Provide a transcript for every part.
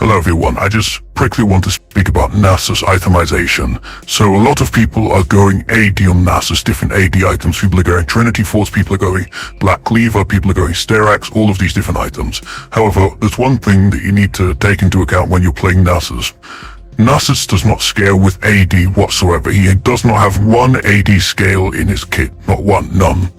Hello everyone, I just quickly want to speak about Nasus itemization. So a lot of people are going AD on Nasus, different AD items. People are going Trinity Force, people are going Black Cleaver, people are going Sterax, all of these different items. However, there's one thing that you need to take into account when you're playing Nasus. Nasus does not scale with AD whatsoever. He does not have one AD scale in his kit, not one, none.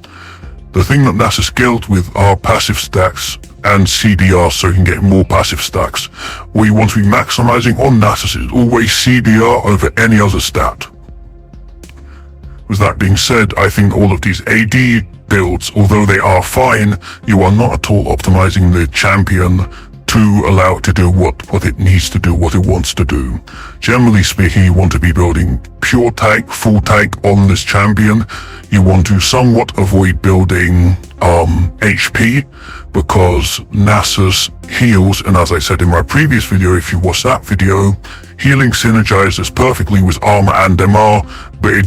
The thing that Nasus scaled with are passive stacks and CDR, so you can get more passive stacks. What you want to be maximizing on Nasus is always CDR over any other stat. With that being said, I think all of these AD builds, although they are fine, you are not at all optimizing the champion to allow it to do what it needs to do, what it wants to do. Generally speaking, you want to be building pure tank, full tank on this champion. You want to somewhat avoid building HP, because Nasus heals, and as I said in my previous video, if you watch that video, healing synergizes perfectly with armor and MR, but it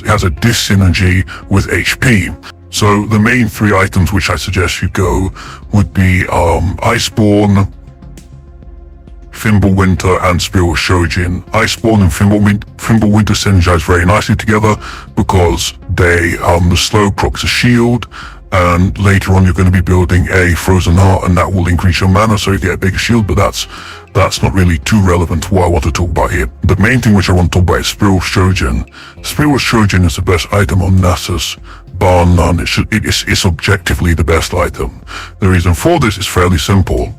has a dis-synergy with HP. So the main three items which I suggest you go would be Iceborne, Fimbulwinter, and Spear of Shojin. Iceborne and Fimbulwinter synergize very nicely together because they the slow procs a shield, and later on you're going to be building a Frozen Heart, and that will increase your mana so you get a bigger shield, but that's not really too relevant to what I want to talk about here. The main thing which I want to talk about is Spear of Shojin. Spear of Shojin is the best item on Nasus, bar none. It's objectively the best item. The reason for this is fairly simple.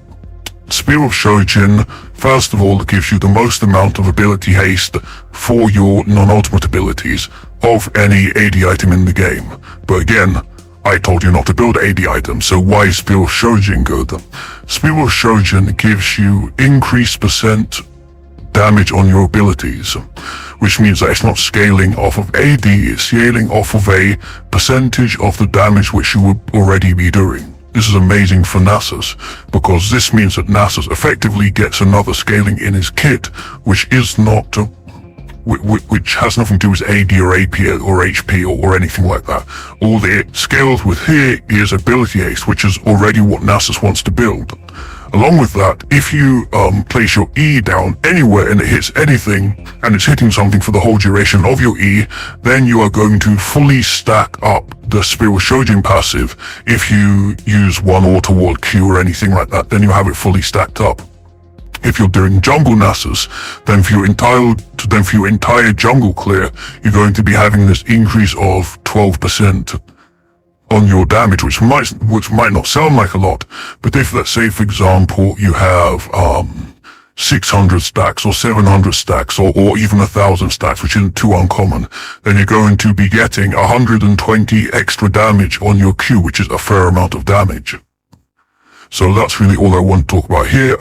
Spear of Shojin, first of all, gives you the most amount of ability haste for your non-ultimate abilities of any AD item in the game. But again, I told you not to build AD items, so why is Spear of Shojin good? Spear of Shojin gives you increased percent damage on your abilities, which means that it's not scaling off of AD, it's scaling off of a percentage of the damage which you would already be doing. This is amazing for Nasus, because this means that Nasus effectively gets another scaling in his kit, which is not which has nothing to do with AD or AP or HP or anything like that. All it scales with here is ability haste, which is already what Nasus wants to build. Along with that, if you place your E down anywhere and it hits anything, and it's hitting something for the whole duration of your E, then you are going to fully stack up the Spear of Shojin passive. If you use one auto ward Q or anything like that, then you have it fully stacked up. If you're doing jungle Nasus, then for your entire jungle clear, you're going to be having this increase of 12% on your damage, which might not sound like a lot, but if, let's say, for example, you have 600 stacks or 700 stacks or even 1,000 stacks, which isn't too uncommon, then you're going to be getting 120 extra damage on your Q, which is a fair amount of damage. So that's really all I want to talk about here.